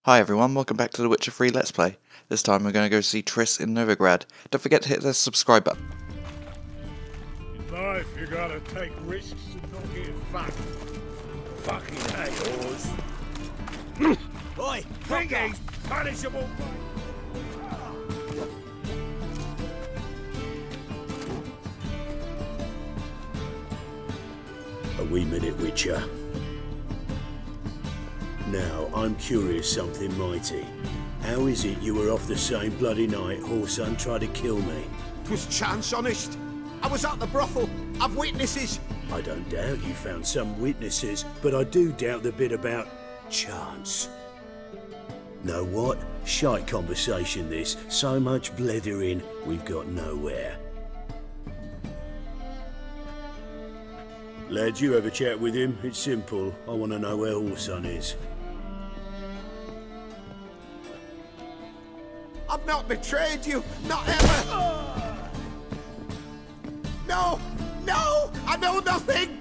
Hi everyone, welcome back to the Witcher 3 Let's Play. This time we're going to go see Triss in Novigrad. Don't forget to hit the subscribe button. In life, you gotta take risks and not get fucked. Fucking hate yours. Oi, Thingy's punishable. A wee minute, Witcher. Now, I'm curious something mighty. How is it you were off the same bloody night Whoreson tried to kill me? 'Twas chance, honest. I was at the brothel. I've witnesses. I don't doubt you found some witnesses, but I do doubt the bit about chance. Know what? Shite conversation this. So much blethering, we've got nowhere. Lads, you have a chat with him. It's simple. I want to know where Whoreson is. I've not betrayed you. Not ever. No! No! I know nothing!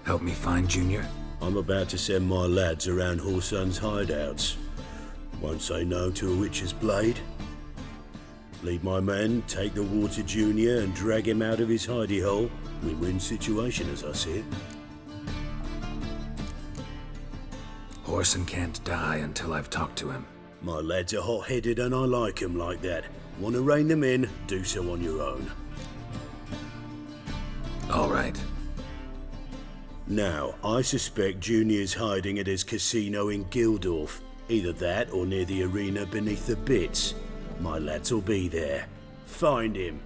Help me find Junior? I'm about to send my lads around Whoreson's hideouts. Won't say no to a witch's blade. Lead my men, take the water Junior and drag him out of his hidey hole. Win-win situation as I see it. Whoreson can't die until I've talked to him. My lads are hot-headed and I like 'em like that. Want to rein them in? Do so on your own. All right. Now, I suspect Junior's hiding at his casino in Gildorf. Either that or near the arena beneath the bits. My lads will be there. Find him.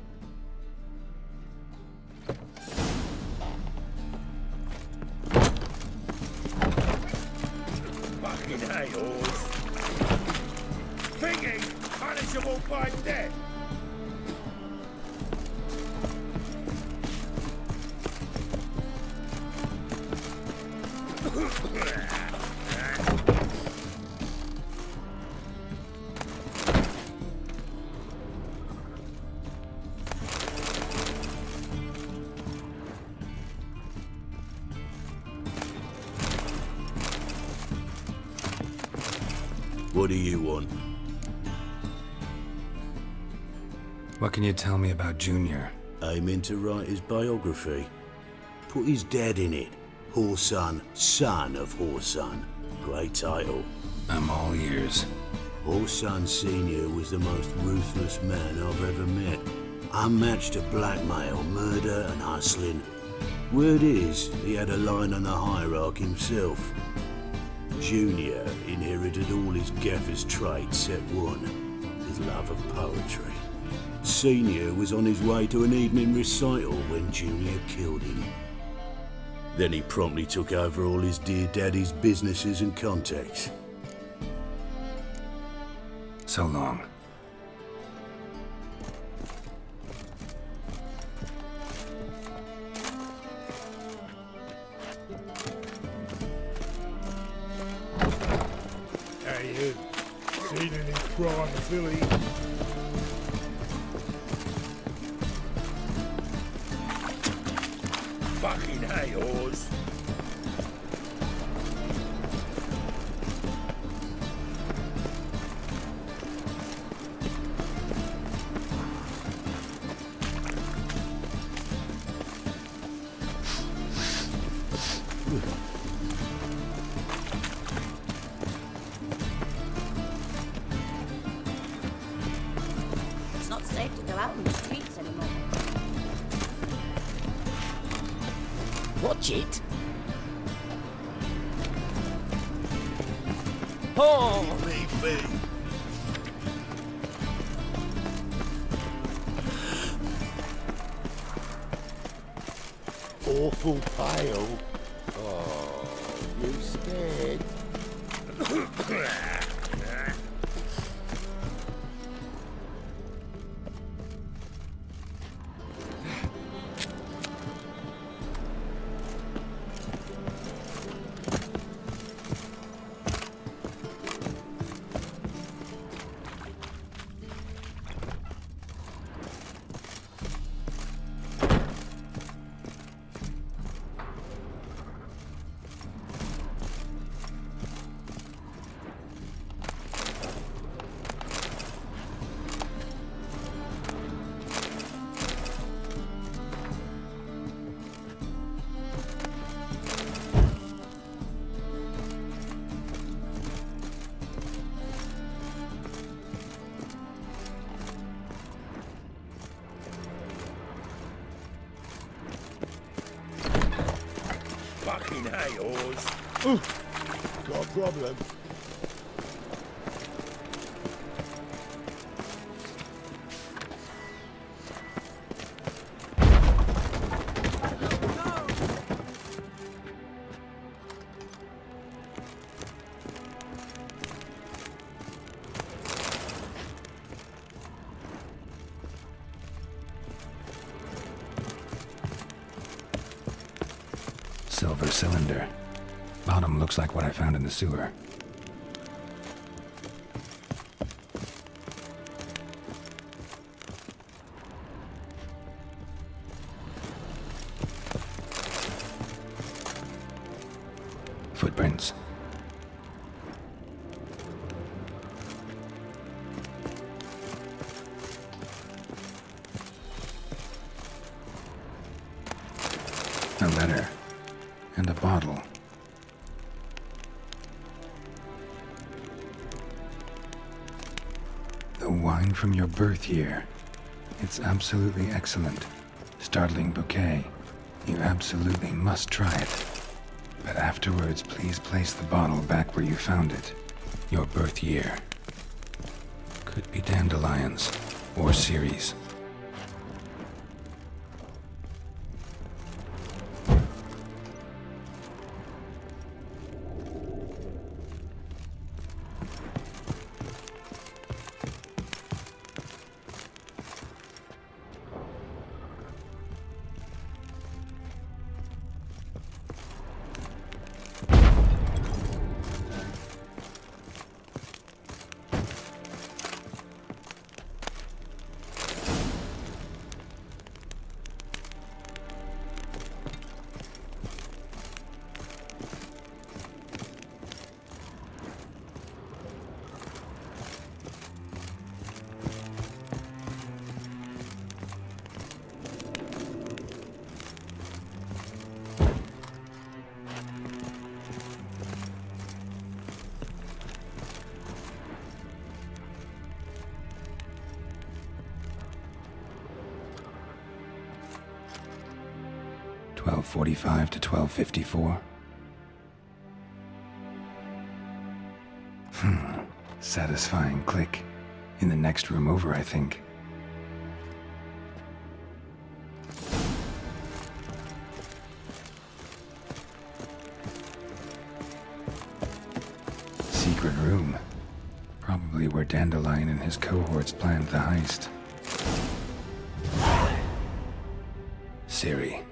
Fucking hate yours. Thingy's punishable by death. What do you want? What can you tell me about Junior? Aiming to write his biography. Put his dad in it. Whoreson, son of Whoreson. Great title. I'm all ears. Whoreson Sr. was the most ruthless man I've ever met. Unmatched at blackmail, murder and hustling. Word is, he had a line on the hierarchy himself. Junior inherited all his gaffer's traits except one, his love of poetry. Senior was on his way to an evening recital when Junior killed him. Then he promptly took over all his dear daddy's businesses and contacts. So long. Hey, you seen any crime Philly? Fucking hate yours. It's not safe to go out on the streets anymore. Watch it. Oh, Me. awful pale. Oh, you scared? Fucking hate whores. Got a problem? Silver cylinder. Bottom looks like what I found in the sewer. Footprints. A letter. And a bottle. The wine from your birth year. It's absolutely excellent. Startling bouquet. You absolutely must try it. But afterwards, please place the bottle back where you found it. Your birth year. Could be dandelions or Ceres. .45 to 12:54. Satisfying click. In the next room over, I think. Secret room. Probably where Dandelion and his cohorts planned the heist. Siri.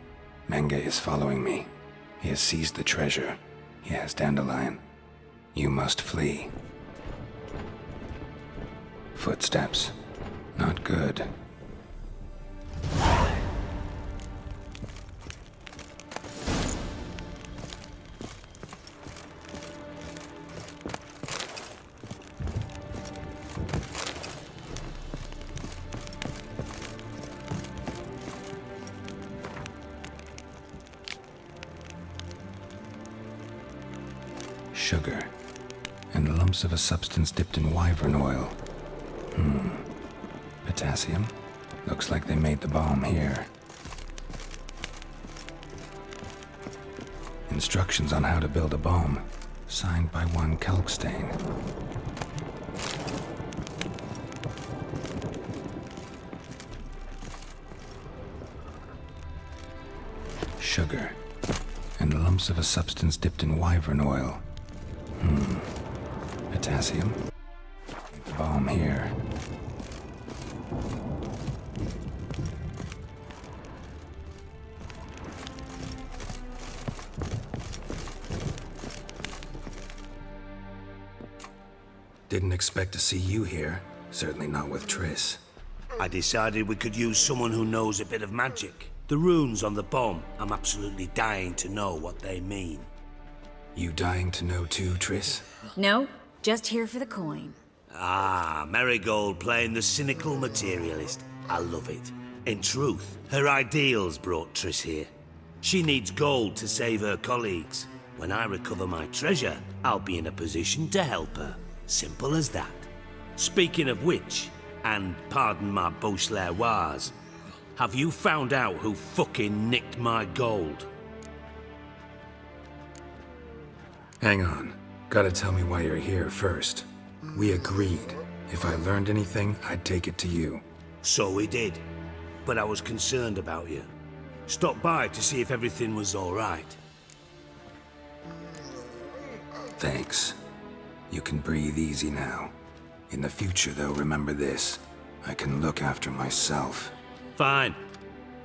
Menge is following me. He has seized the treasure. He has Dandelion. You must flee. Footsteps. Not good. Sugar, and lumps of a substance dipped in wyvern oil. Potassium? Looks like they made the bomb here. Instructions on how to build a bomb, signed by one Kalkstain. Sugar, and lumps of a substance dipped in wyvern oil. Potassium. The bomb here. Didn't expect to see you here. Certainly not with Triss. I decided we could use someone who knows a bit of magic. The runes on the bomb, I'm absolutely dying to know what they mean. You dying to know too, Triss? No, just here for the coin. Ah, Marigold playing the cynical materialist. I love it. In truth, her ideals brought Triss here. She needs gold to save her colleagues. When I recover my treasure, I'll be in a position to help her. Simple as that. Speaking of which, and pardon my Beauclervois, have you found out who fucking nicked my gold? Hang on. Gotta tell me why you're here first. We agreed. If I learned anything, I'd take it to you. So we did. But I was concerned about you. Stopped by to see if everything was all right. Thanks. You can breathe easy now. In the future, though, remember this. I can look after myself. Fine.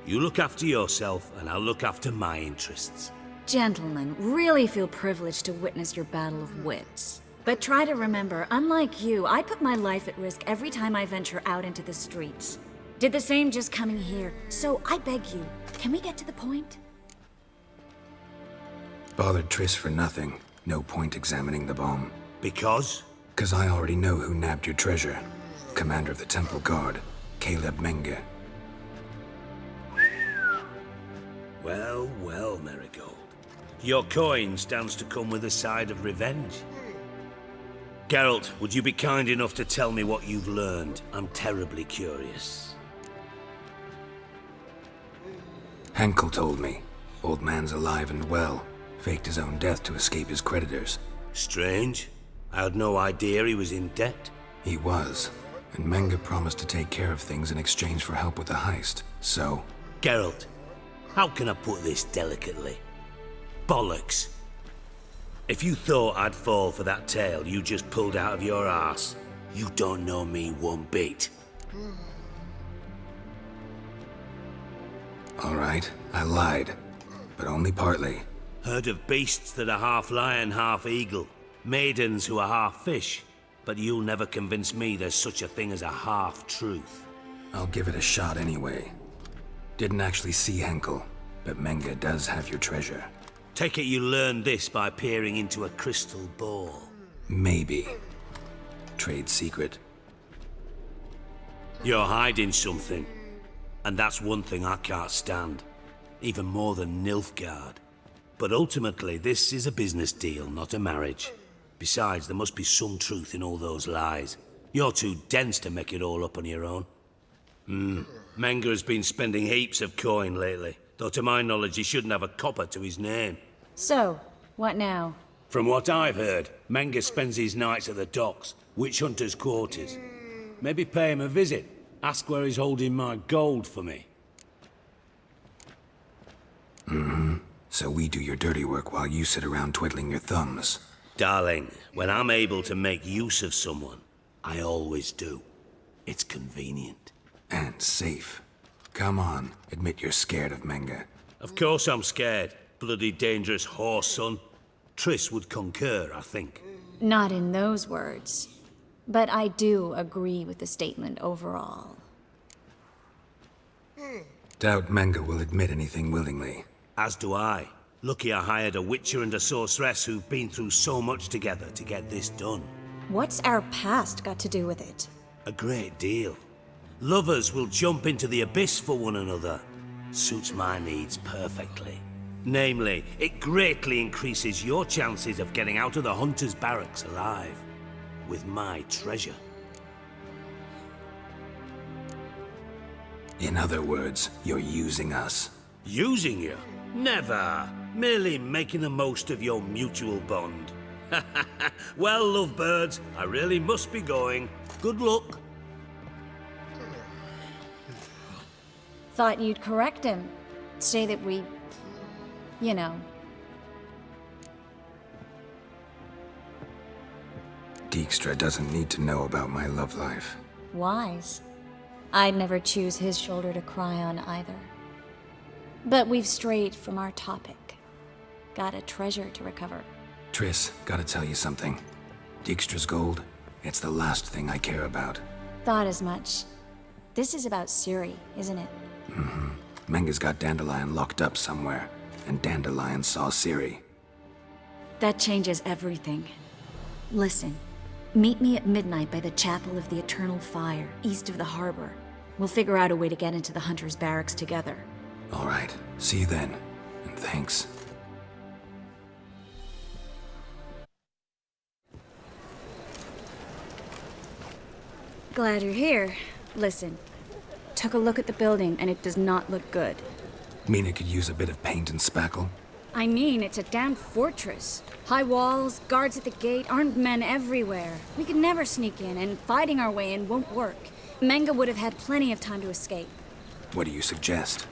You look after yourself, and I'll look after my interests. Gentlemen, really feel privileged to witness your battle of wits. But try to remember, unlike you, I put my life at risk every time I venture out into the streets. Did the same just coming here. So I beg you, can we get to the point? Bothered Triss for nothing. No point examining the bomb. Because? 'Cause I already know who nabbed your treasure. Commander of the Temple Guard, Caleb Menge. Well, well, Marigold. Your coin stands to come with a side of revenge. Geralt, would you be kind enough to tell me what you've learned? I'm terribly curious. Henkel told me. Old man's alive and well. Faked his own death to escape his creditors. Strange. I had no idea he was in debt. He was. And Menge promised to take care of things in exchange for help with the heist. So... Geralt, how can I put this delicately? Bollocks. If you thought I'd fall for that tale you just pulled out of your arse, you don't know me one bit. Alright, I lied. But only partly. Heard of beasts that are half lion, half eagle. Maidens who are half fish. But you'll never convince me there's such a thing as a half-truth. I'll give it a shot anyway. Didn't actually see Henkel, but Menge does have your treasure. Take it you learned this by peering into a crystal ball. Maybe. Trade secret. You're hiding something. And that's one thing I can't stand. Even more than Nilfgaard. But ultimately, this is a business deal, not a marriage. Besides, there must be some truth in all those lies. You're too dense to make it all up on your own. Menge has been spending heaps of coin lately. Though to my knowledge, he shouldn't have a copper to his name. So, what now? From what I've heard, Menge spends his nights at the docks, witch hunters' quarters. Maybe pay him a visit. Ask where he's holding my gold for me. So we do your dirty work while you sit around twiddling your thumbs. Darling, when I'm able to make use of someone, I always do. It's convenient. And safe. Come on, admit you're scared of Menge. Of course I'm scared. Bloody dangerous horse, son. Triss would concur, I think. Not in those words. But I do agree with the statement overall. Doubt Menge will admit anything willingly. As do I. Lucky I hired a witcher and a sorceress who've been through so much together to get this done. What's our past got to do with it? A great deal. Lovers will jump into the abyss for one another. Suits my needs perfectly. Namely, it greatly increases your chances of getting out of the hunter's barracks alive. With my treasure. In other words, you're using us. Using you? Never. Merely making the most of your mutual bond. Well, lovebirds, I really must be going. Good luck. Thought you'd correct him. Say that we... you know. Dijkstra doesn't need to know about my love life. Wise. I'd never choose his shoulder to cry on either. But we've strayed from our topic. Got a treasure to recover. Triss, gotta tell you something. Dijkstra's gold, it's the last thing I care about. Thought as much. This is about Ciri, isn't it? Menge's got Dandelion locked up somewhere, and Dandelion saw Ciri. That changes everything. Listen, meet me at midnight by the Chapel of the Eternal Fire, east of the harbor. We'll figure out a way to get into the Hunter's barracks together. All right, see you then, and thanks. Glad you're here. Listen, took a look at the building and it does not look good. Mina could use a bit of paint and spackle. I mean, it's a damn fortress. High walls, guards at the gate, armed men everywhere. We could never sneak in, and fighting our way in won't work. Menga would have had plenty of time to escape. What do you suggest?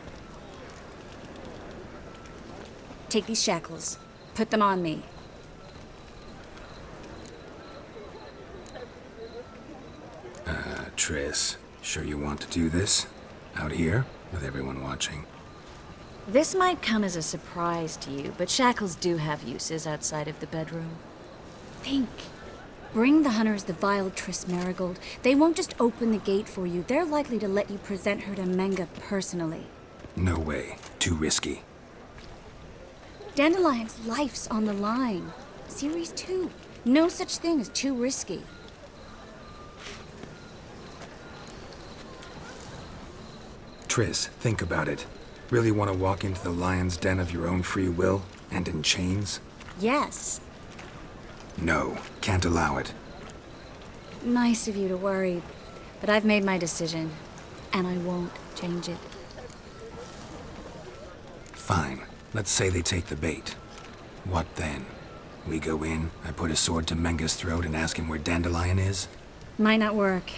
Take these shackles. Put them on me. Triss, sure you want to do this? Out here, with everyone watching? This might come as a surprise to you, but shackles do have uses outside of the bedroom. Think. Bring the hunters the vile Triss Marigold. They won't just open the gate for you. They're likely to let you present her to Menga personally. No way. Too risky. Dandelion's life's on the line. Series 2. No such thing as too risky. Triss, think about it. Really want to walk into the lion's den of your own free will, and in chains? Yes. No, can't allow it. Nice of you to worry, but I've made my decision, and I won't change it. Fine. Let's say they take the bait. What then? We go in, I put a sword to Menga's throat and ask him where Dandelion is? Might not work.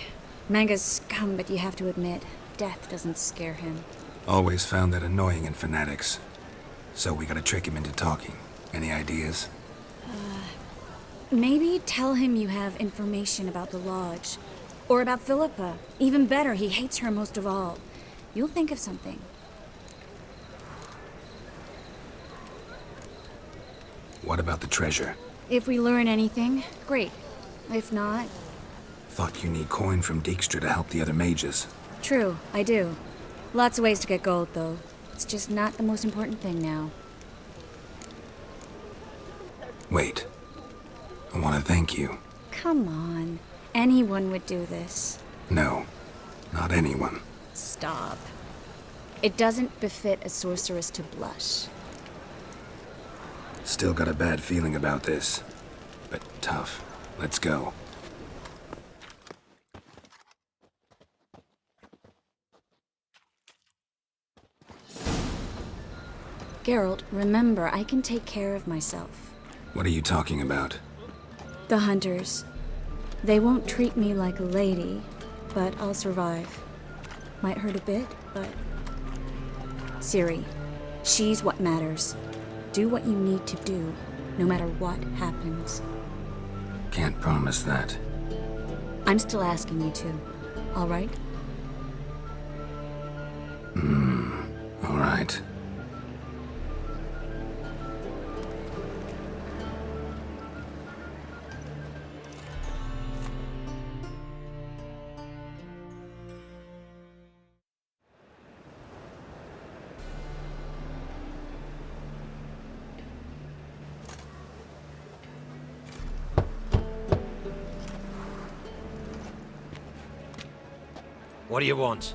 Menga's scum, but you have to admit, death doesn't scare him. Always found that annoying in fanatics. So we gotta trick him into talking. Any ideas? Maybe tell him you have information about the Lodge. Or about Philippa. Even better, he hates her most of all. You'll think of something. What about the treasure? If we learn anything, great. If not... Thought you need coin from Dijkstra to help the other mages. True, I do. Lots of ways to get gold, though. It's just not the most important thing now. Wait. I want to thank you. Come on. Anyone would do this. No, not anyone. Stop. It doesn't befit a sorceress to blush. Still got a bad feeling about this. But tough. Let's go. Geralt, remember, I can take care of myself. What are you talking about? The hunters. They won't treat me like a lady, but I'll survive. Might hurt a bit, but... Ciri, she's what matters. Do what you need to do, no matter what happens. Can't promise that. I'm still asking you to, all right? All right. What do you want?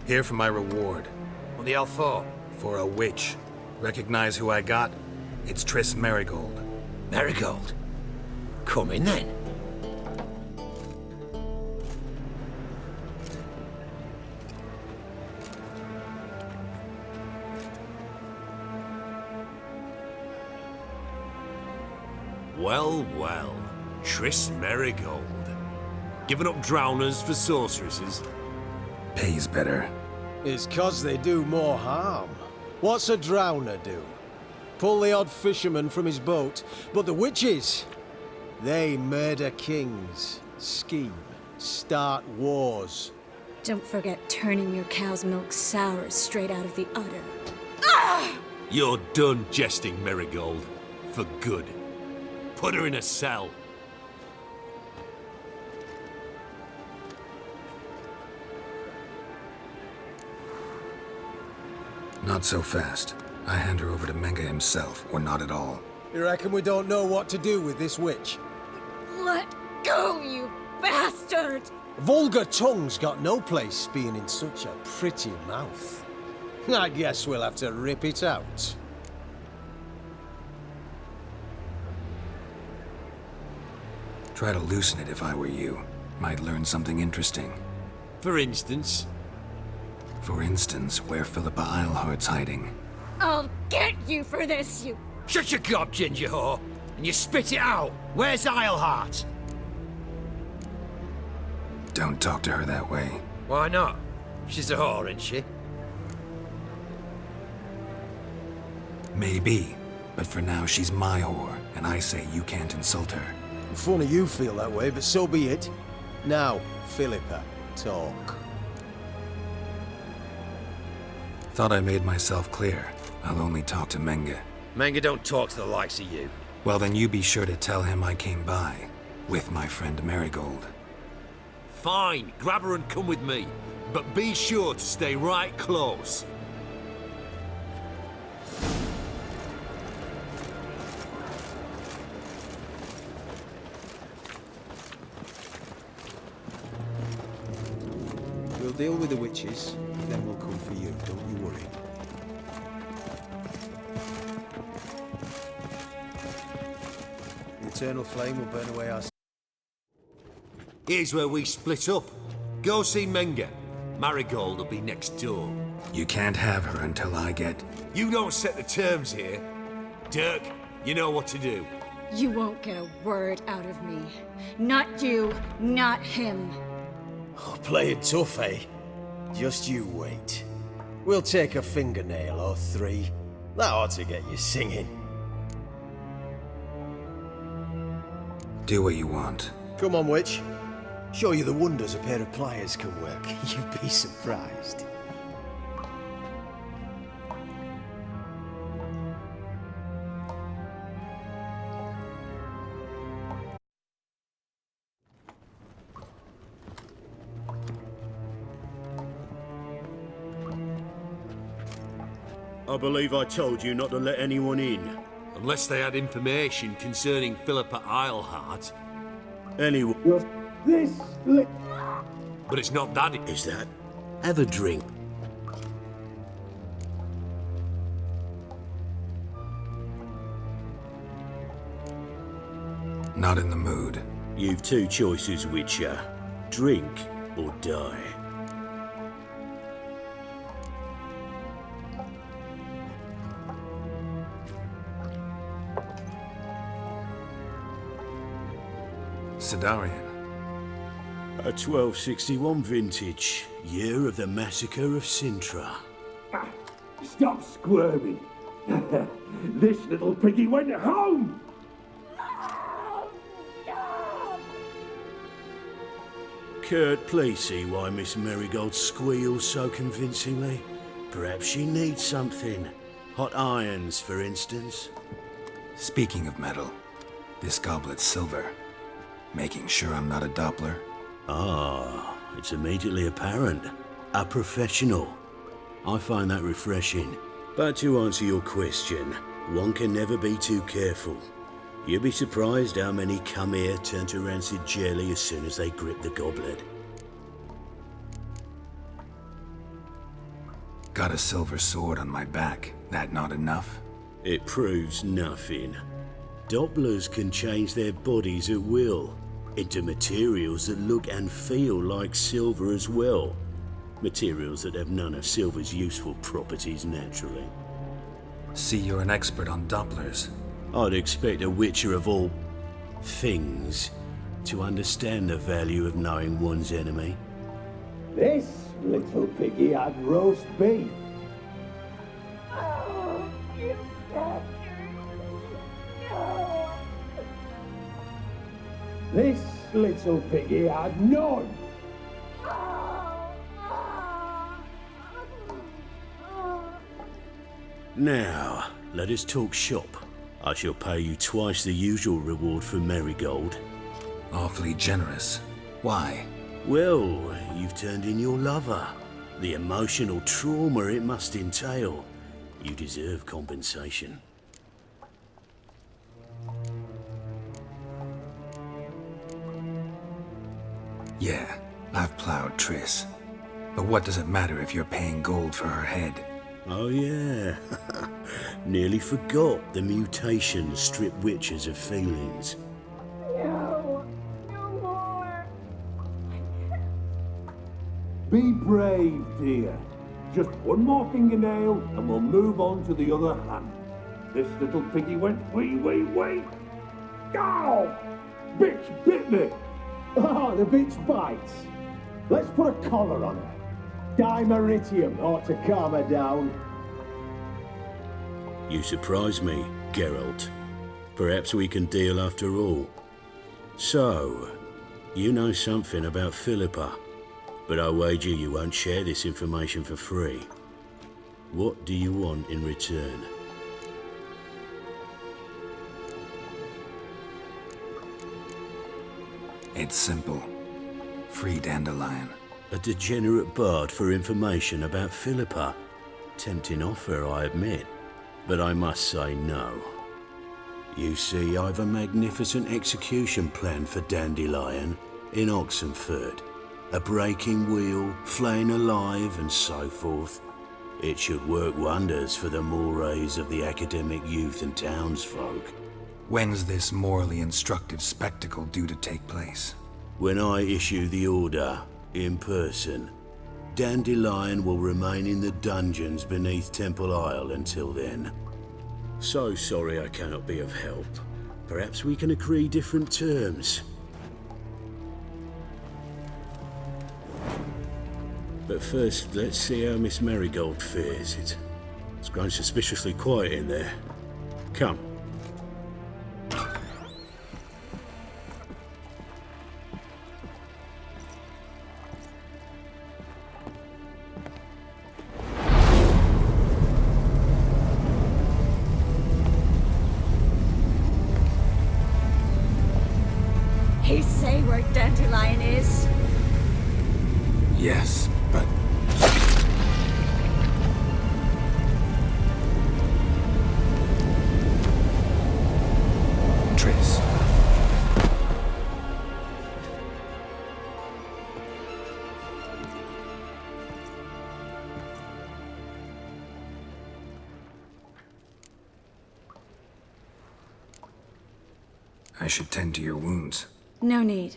Here for my reward. What the hell for? For a witch. Recognize who I got? It's Triss Marigold. Marigold? Come in then. Well, well. Triss Marigold. Giving up drowners for sorceresses? Pays better. It's 'cause they do more harm. What's a drowner do? Pull the odd fisherman from his boat, but the witches, they murder kings, scheme, start wars. Don't forget turning your cow's milk sour straight out of the udder. You're done jesting, Marigold. For good. Put her in a cell. Not so fast. I hand her over to Menga himself, or not at all. You reckon we don't know what to do with this witch? Let go, you bastard! Vulgar tongue's got no place being in such a pretty mouth. I guess we'll have to rip it out. Try to loosen it if I were you. Might learn something interesting. For instance? For instance, where Philippa Eilhart's hiding. I'll get you for this, you Shut your gob, ginger whore, and you spit it out. Where's Islehart? Don't talk to her that way. Why not? She's a whore, isn't she? Maybe, but for now she's my whore, and I say you can't insult her. Funny you feel that way, but so be it. Now, Philippa, talk. Thought I made myself clear. I'll only talk to Menge. Menge don't talk to the likes of you. Well, then you be sure to tell him I came by, with my friend Marigold. Fine, grab her and come with me. But be sure to stay right close. We'll deal with the witches, then we'll come for you, don't you worry. The eternal flame will burn away our... Here's where we split up. Go see Menge. Marigold will be next door. You can't have her until I get... You don't set the terms here. Dirk, you know what to do. You won't get a word out of me. Not you, not him. Oh, playing tough, eh? Just you wait. We'll take a fingernail or three. That ought to get you singing. Do what you want. Come on, witch. Show you the wonders a pair of pliers can work. You'd be surprised. I believe I told you not to let anyone in. Unless they had information concerning Philippa Islehart. Anyway... But it's not that, is that? Have a drink. Not in the mood. You've two choices, Witcher. Drink or die. Sidarian. A 1261 vintage, year of the massacre of Sintra. Stop squirming. This little piggy went home. Kurt, please see why Miss Marigold squeals so convincingly. Perhaps she needs something. Hot irons, for instance. Speaking of metal, this goblet's silver. Making sure I'm not a Doppler. Ah, it's immediately apparent. A professional. I find that refreshing. But to answer your question, one can never be too careful. You'll be surprised how many come here turn to rancid jelly as soon as they grip the goblet. Got a silver sword on my back. That not enough? It proves nothing. Dopplers can change their bodies at will, into materials that look and feel like silver as well. Materials that have none of silver's useful properties naturally. See, you're an expert on Dopplers. I'd expect a witcher of all things to understand the value of knowing one's enemy. This little piggy had roast beef. This little piggy had none. Now, let us talk shop. I shall pay you twice the usual reward for Marigold. Awfully generous. Why? Well, you've turned in your lover. The emotional trauma it must entail. You deserve compensation. Yeah, I've plowed Triss. But what does it matter if you're paying gold for her head? Oh yeah, nearly forgot the mutations strip witches of feelings. No, no more. Be brave, dear. Just one more fingernail and we'll move on to the other hand. This little piggy went wee. Ow! Bitch bit me! Oh, the bitch bites. Let's put a collar on her. Dimeritium ought to calm her down. You surprise me, Geralt. Perhaps we can deal after all. So, you know something about Philippa, but I wager you won't share this information for free. What do you want in return? It's simple. Free Dandelion. A degenerate bard for information about Philippa. Tempting offer, I admit, but I must say no. You see, I've a magnificent execution plan for Dandelion in Oxenford. A breaking wheel, flaying alive, and so forth. It should work wonders for the mores of the academic youth and townsfolk. When's this morally instructive spectacle due to take place? When I issue the order, in person. Dandelion will remain in the dungeons beneath Temple Isle until then. So sorry I cannot be of help. Perhaps we can agree different terms. But first, let's see how Miss Marigold fares. It's grown suspiciously quiet in there. Come. He say where Dandelion is? Yes, but... Triss. I should tend to your wounds. No need.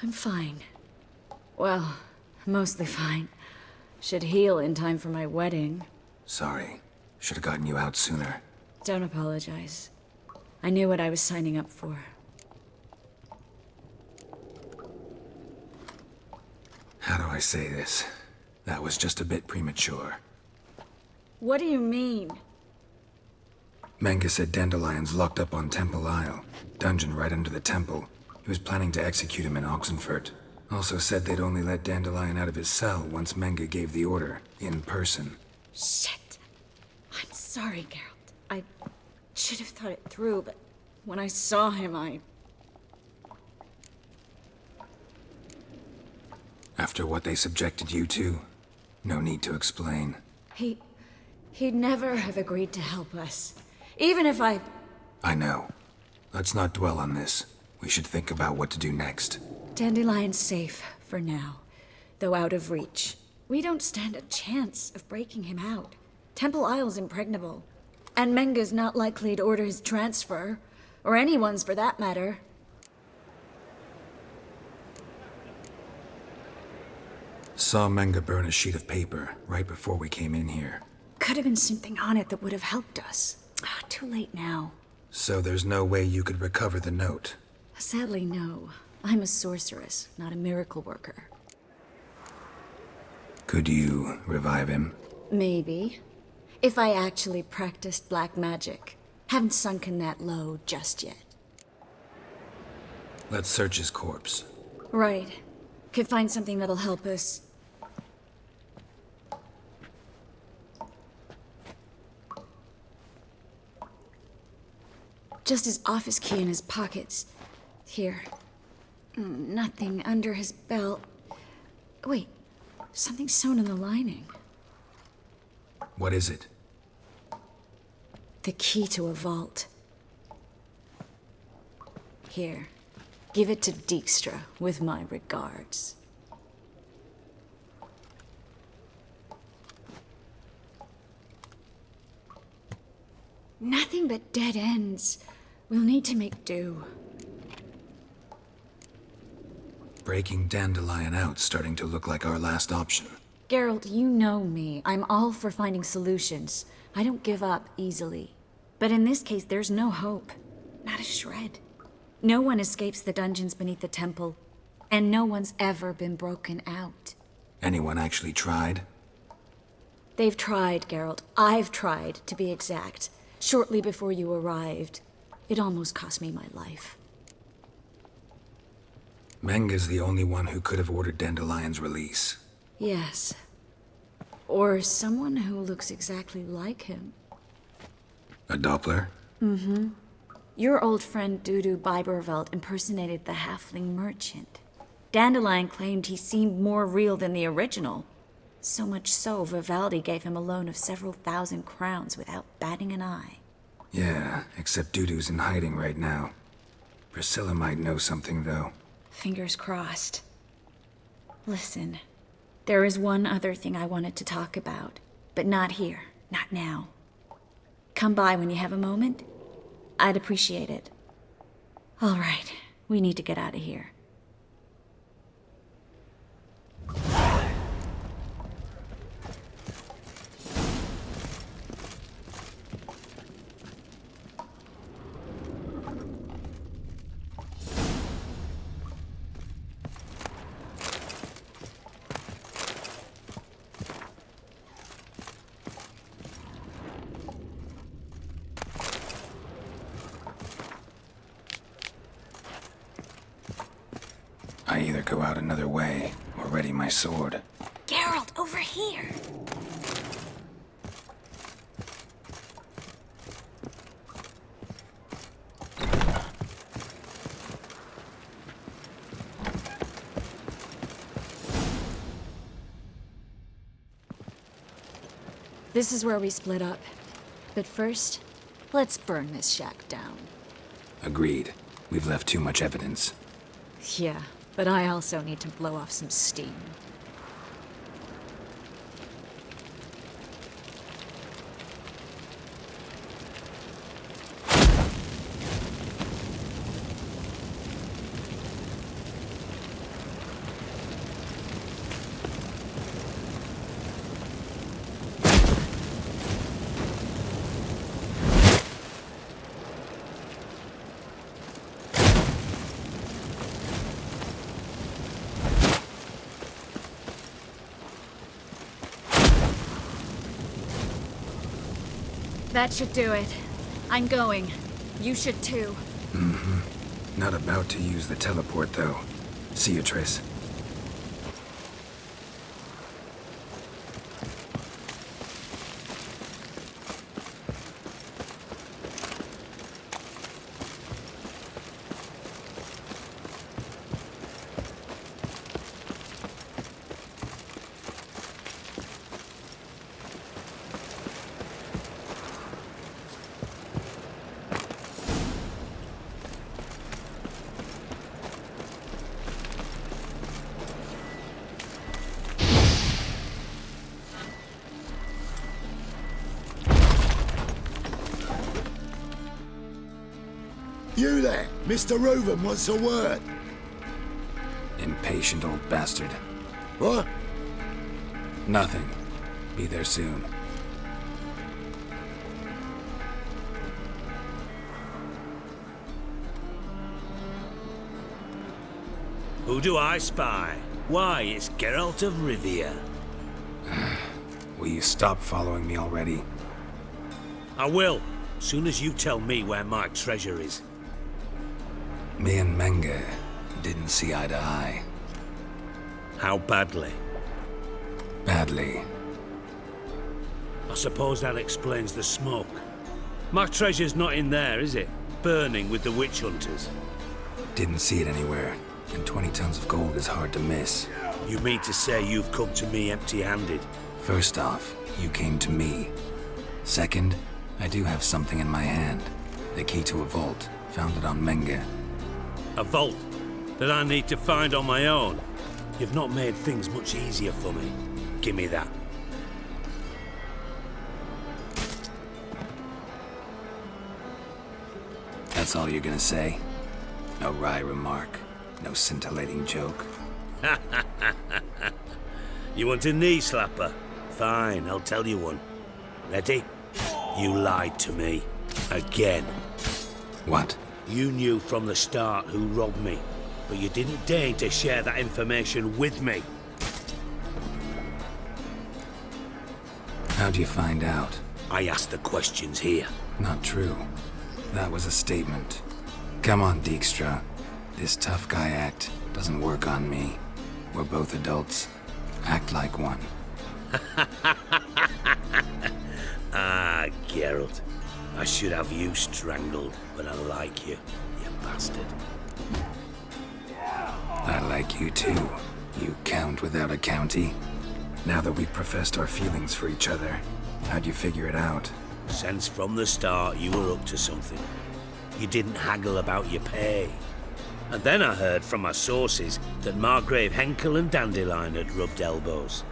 I'm fine. Well, mostly fine. Should heal in time for my wedding. Sorry. Should have gotten you out sooner. Don't apologize. I knew what I was signing up for. How do I say this? That was just a bit premature. What do you mean? Menge said Dandelion's locked up on Temple Isle. Dungeon right under the temple. He was planning to execute him in Oxenfurt. Also said they'd only let Dandelion out of his cell once Menge gave the order, in person. Shit. I'm sorry, Geralt. I should have thought it through, but when I saw him, After what they subjected you to, no need to explain. He'd never have agreed to help us. Even if I know. Let's not dwell on this. We should think about what to do next. Dandelion's safe, for now. Though out of reach. We don't stand a chance of breaking him out. Temple Isle's impregnable. And Menge's not likely to order his transfer. Or anyone's for that matter. Saw Menge burn a sheet of paper right before we came in here. Could have been something on it that would have helped us. Too late now. So there's no way you could recover the note? Sadly, no. I'm a sorceress, not a miracle worker. Could you revive him? Maybe. If I actually practiced black magic. Haven't sunken that low just yet. Let's search his corpse. Right. Could find something that'll help us. Just his office key in his pockets. Here. Nothing under his belt. Wait, something sewn in the lining. What is it? The key to a vault. Here. Give it to Dijkstra with my regards. Nothing but dead ends. We'll need to make do. Breaking Dandelion out's starting to look like our last option. Geralt, you know me. I'm all for finding solutions. I don't give up easily. But in this case, there's no hope. Not a shred. No one escapes the dungeons beneath the temple, and no one's ever been broken out. Anyone actually tried? They've tried, Geralt. I've tried, to be exact. Shortly before you arrived. It almost cost me my life. Menga's the only one who could have ordered Dandelion's release. Yes. Or someone who looks exactly like him. A Doppler? Mm-hmm. Your old friend Dudu Biberveld impersonated the halfling merchant. Dandelion claimed he seemed more real than the original. So much so, Vivaldi gave him a loan of several thousand crowns without batting an eye. Yeah, except Dudu's in hiding right now. Priscilla might know something, though. Fingers crossed. Listen, there is one other thing I wanted to talk about, but not here, not now. Come by when you have a moment. I'd appreciate it. All right, we need to get out of here. I either go out another way or ready my sword. Geralt, over here! This is where we split up. But first, let's burn this shack down. Agreed. We've left too much evidence. Yeah, but I also need to blow off some steam. That should do it. I'm going. You should too. Mm-hmm. Not about to use the teleport, though. See you, Triss. You there, Mr. Reuven wants a word. Impatient old bastard. What? Nothing. Be there soon. Who do I spy? Why, it's Geralt of Rivia. Will you stop following me already? I will, soon as you tell me where my treasure is. Me and Menge didn't see eye to eye. How badly? Badly. I suppose that explains the smoke. My treasure's not in there, is it? Burning with the witch hunters. Didn't see it anywhere, and 20 tons of gold is hard to miss. You mean to say you've come to me empty-handed? First off, you came to me. Second, I do have something in my hand. The key to a vault, found it on Menge. A vault that I need to find on my own. You've not made things much easier for me. Give me that. That's all you're gonna say? No wry remark, no scintillating joke. You want a knee slapper? Fine, I'll tell you one. Ready? You lied to me. Again. What? You knew from the start who robbed me, but you didn't deign to share that information with me. How'd you find out? I asked the questions here. Not true. That was a statement. Come on, Dijkstra. This tough guy act doesn't work on me. We're both adults. Act like one. Ah, Geralt. I should have you strangled, but I like you, you bastard. I like you too, you count without a county. Now that we've professed our feelings for each other, how'd you figure it out? Since from the start you were up to something. You didn't haggle about your pay. And then I heard from my sources that Margrave Henkel and Dandelion had rubbed elbows.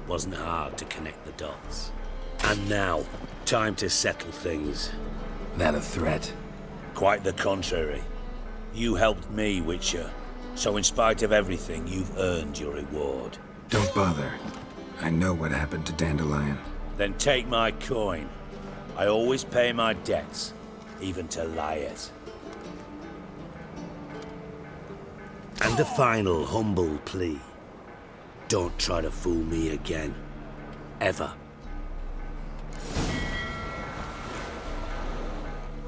Wasn't hard to connect the dots. And now, time to settle things. That a threat? Quite the contrary. You helped me, Witcher. So in spite of everything, you've earned your reward. Don't bother. I know what happened to Dandelion. Then take my coin. I always pay my debts, even to liars. And a final humble plea. Don't try to fool me again. Ever.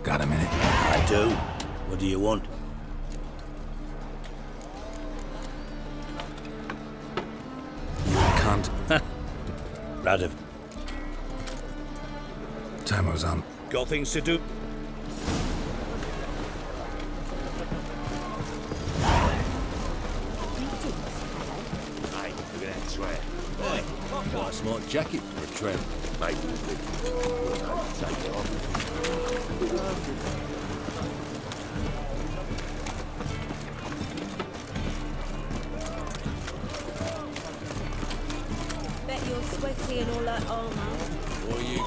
Got a minute? I do. What do you want? You cunt. Radov. Timer's on. Got things to do? Hey, look at that tramp. Hey, quite a smart jacket for a tramp. Mate, take it off. Bet you're sweaty and all that armor. Or you.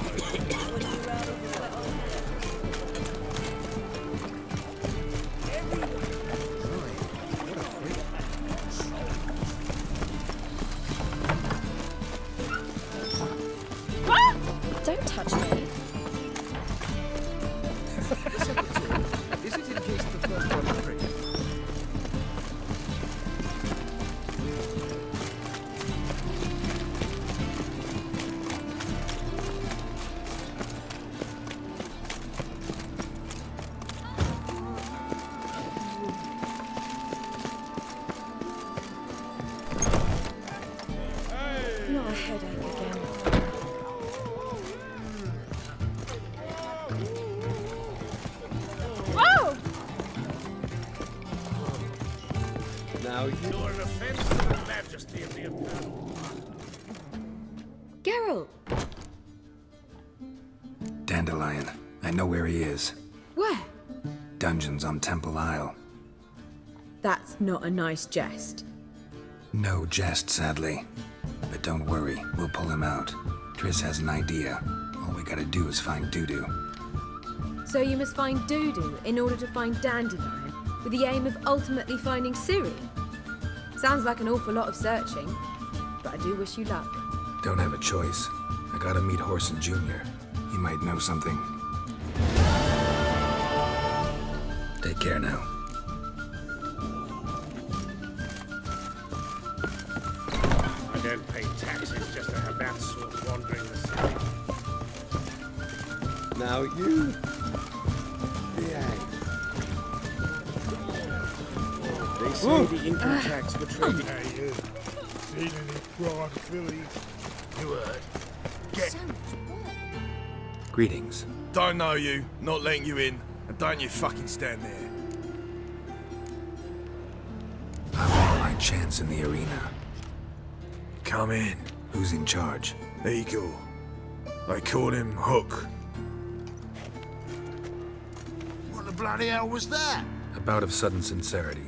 Would you rather sweat on Don't touch me. Is it in case the first one is free? Not a headache again. Whoa! Now You're an offense to the majesty of the Imperial. Geralt! Dandelion. I know where he is. Where? Dungeons on Temple Isle. That's not a nice jest. No jest, sadly. But don't worry, we'll pull him out. Triss has an idea. All we gotta do is find Dudu. So you must find Dudu in order to find Dandelion, with the aim of ultimately finding Ciri? Sounds like an awful lot of searching, but I do wish you luck. Don't have a choice. I gotta meet Horson Jr. He might know something. Take care now. I don't pay taxes just to have that sort wandering the city. Now you. Behave. They say the income tax for trading. Hey, you. Seen any prime fillies? You heard. Get. Greetings. Don't know you, not letting you in, and don't you fucking stand there. I want my chance in the arena. Come in. Who's in charge? Eagle. They call him Hook. What the bloody hell was that? A bout of sudden sincerity.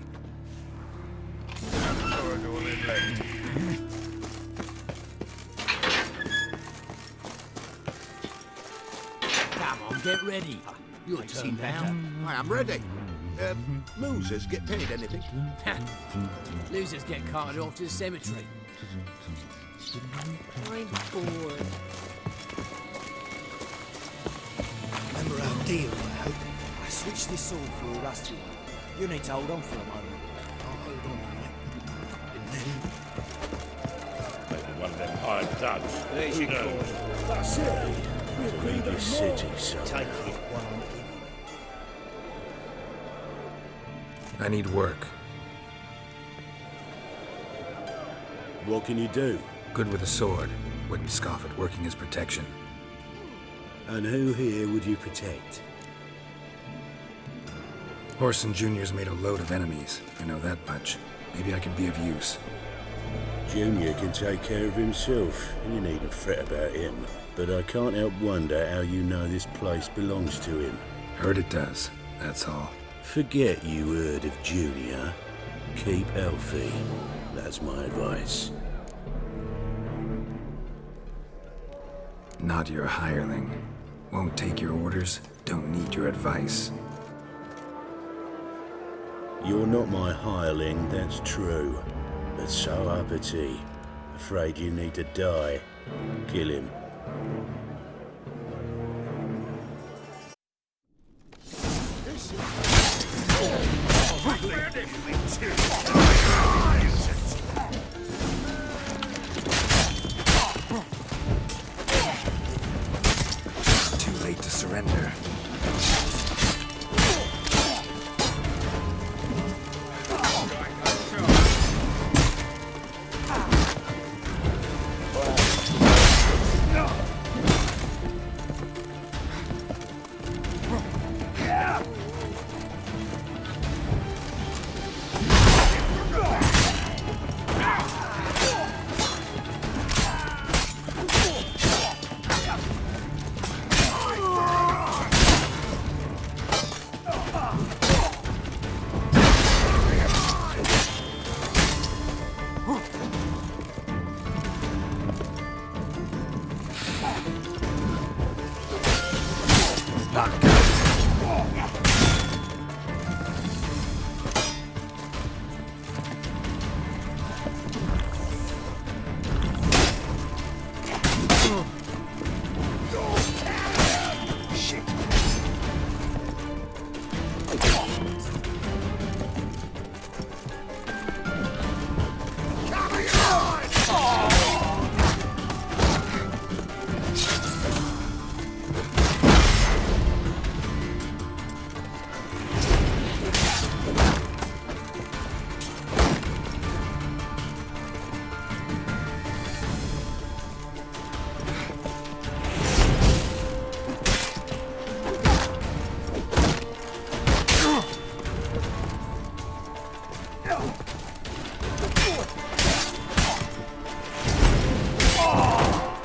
Come on, get ready. You're turned down. I am ready. Losers get paid anything? Losers get carted off to the cemetery. I'm bored. Remember our deal? this sword for a rusty one. You need to hold on for a moment. I'll hold on a minute. Maybe one of them hired thugs. There's your corner. That's it. Read your city, son. Take it while I'm giving it. I need work. What can you do? Good with a sword. Wouldn't scoff at working as protection. And who here would you protect? Horson Jr.'s made a load of enemies. I know that much. Maybe I can be of use. Junior can take care of himself. You needn't fret about him. But I can't help wonder how you know this place belongs to him. Heard it does, that's all. Forget you heard of Junior. Keep healthy. That's my advice. Not your hireling. Won't take your orders, don't need your advice. You're not my hireling, that's true. But so uppity. Afraid you need to die. Kill him. Too late to surrender.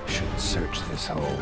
Should search this hole.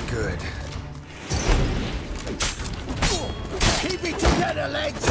Good. Keep it together, lads!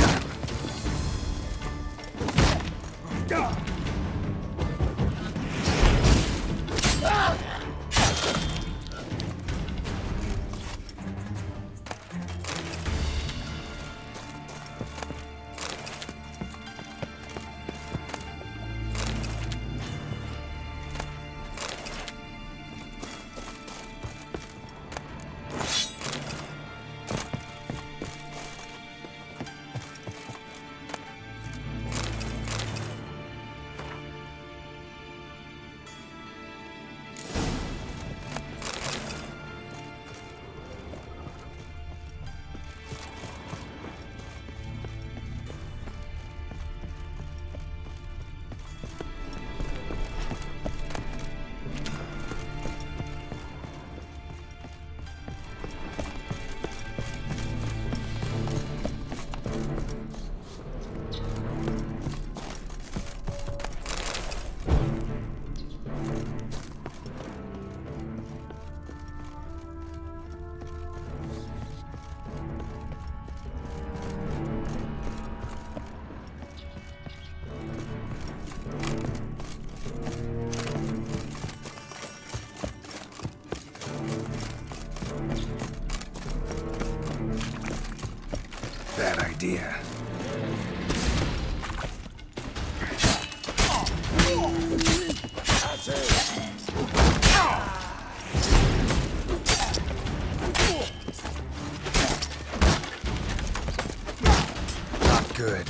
Bad idea. Not good.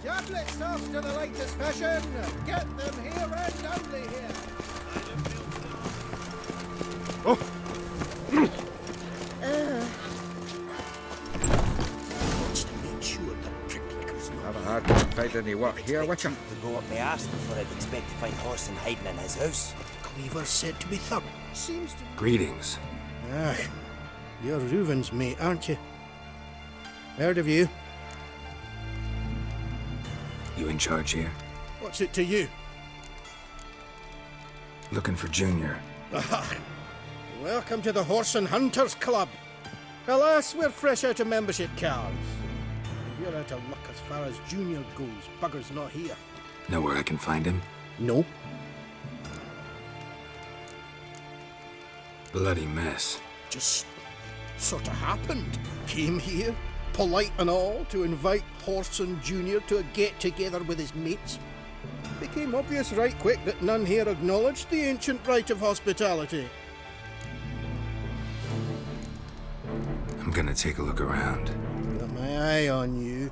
Tablets after the latest fashion. Get them here and only here. Watch to make sure the pricklicker's not. Have a hard time finding any work here, Witcher. To go up my arse before I'd expect to find Horson hiding in his house. Cleaver said to be thorough. Seems to. Greetings. Ah, you're Reuven's mate, aren't you? Heard of you. You in charge here? What's it to you? Looking for Junior. Welcome to the Horse and Hunters Club. Alas, we're fresh out of membership cards. If you're out of luck as far as Junior goes, bugger's not here. Know where I can find him? No. Bloody mess. Just sort of happened. Came here, polite and all, to invite Horson Jr. to a get-together with his mates. Became obvious right quick that none here acknowledged the ancient right of hospitality. I'm gonna take a look around. Got my eye on you.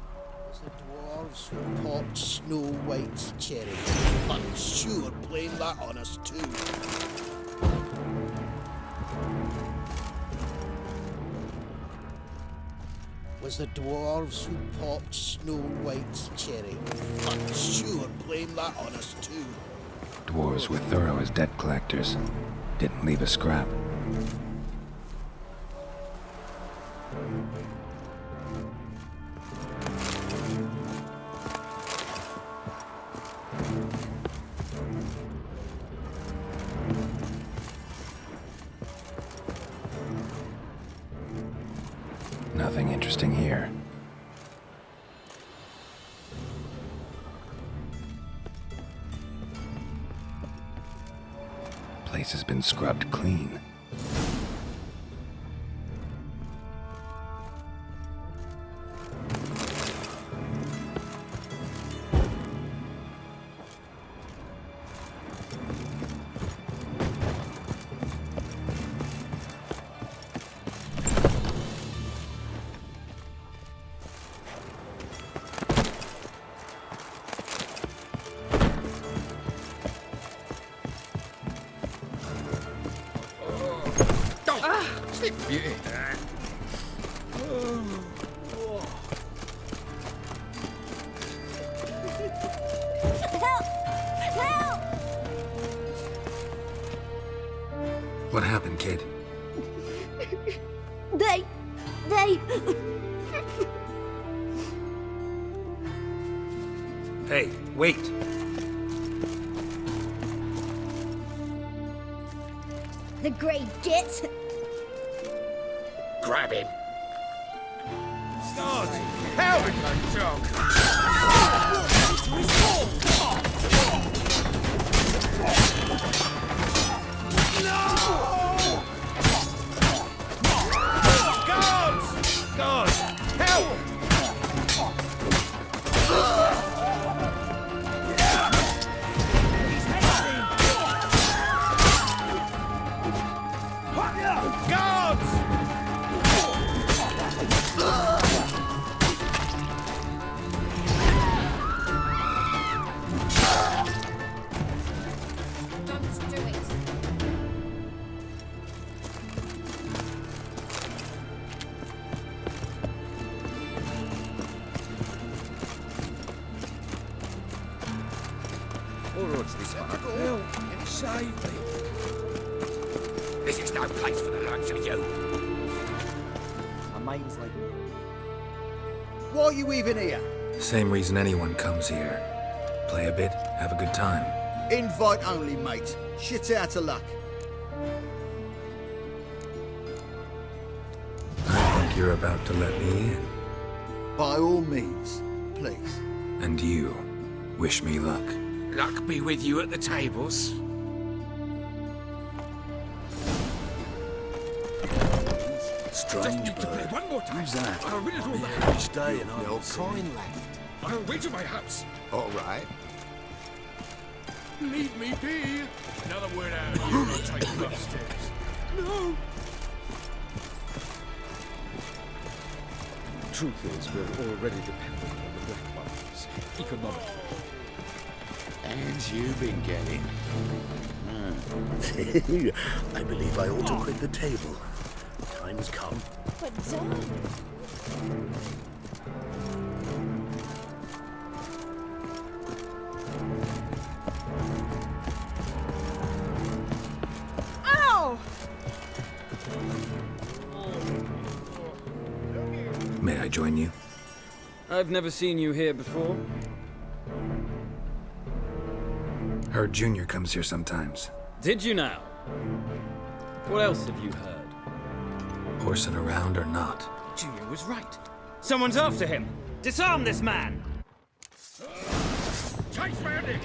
It's the dwarves who popped Snow White's cherry. Fun sure playing that on us too. Was the dwarves who popped Snow White's cherry. Fun sure playing that on us too. Dwarves were thorough as debt collectors. Didn't leave a scrap. Nothing interesting here. Place has been scrubbed clean. Sleep, beauty. Help! Help! What happened, kid? They... Hey, wait. The Grey Git. Grab him. God! Help! God! Help! All right, this one. Help! Save me! This is no place for the likes of you. My mind's like... Why are you even here? Same reason anyone comes here. Play a bit, have a good time. Invite only, mate. Shit out of luck. I think you're about to let me in. By all means, please. And you, wish me luck. Luck be with you at the tables. Strange Just to play bird. one more time. Who's that? I'll win it all back. Every day and No coin left. I'll wager my house. All right. Leave me be. Another word out of you and I'll take you upstairs. No. Truth is, we're already dependent on the black markets, economically. And you've been getting. I believe I ought to quit the table. Time's come. But don't. Ow! May I join you? I've never seen you here before. Heard Junior comes here sometimes. Did you now? What else have you heard? Horsing around or not. Junior was right. Someone's after him. Disarm this man! Chase round him.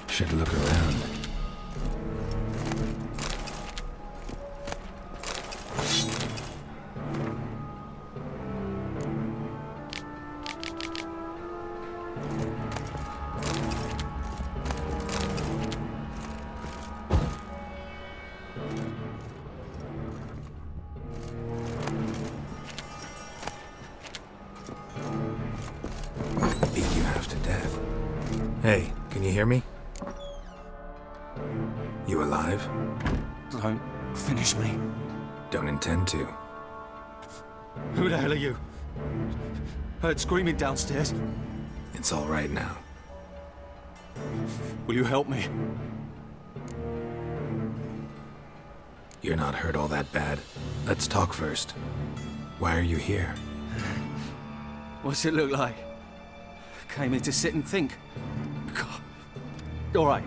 Should look around. Beat you half to death. Hey, can you hear me? You alive? Don't finish me. Don't intend to. Who the hell are you? Heard screaming downstairs. It's all right now. Will you help me? You're not hurt all that bad. Let's talk first. Why are you here? What's it look like? Came here to sit and think. God. All right.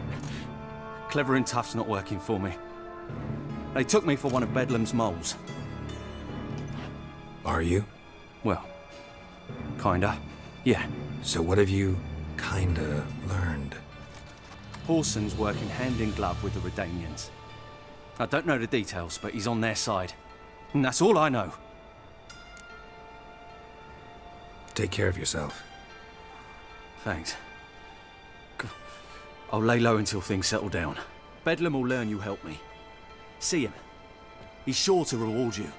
Clever and tough's not working for me. They took me for one of Bedlam's moles. Are you? Well, kinda. Yeah. So what have you kinda learned? Horson's working hand in glove with the Redanians. I don't know the details, but he's on their side. And that's all I know. Take care of yourself. Thanks. God. I'll lay low until things settle down. Bedlam will learn you helped me. See him. He's sure to reward you.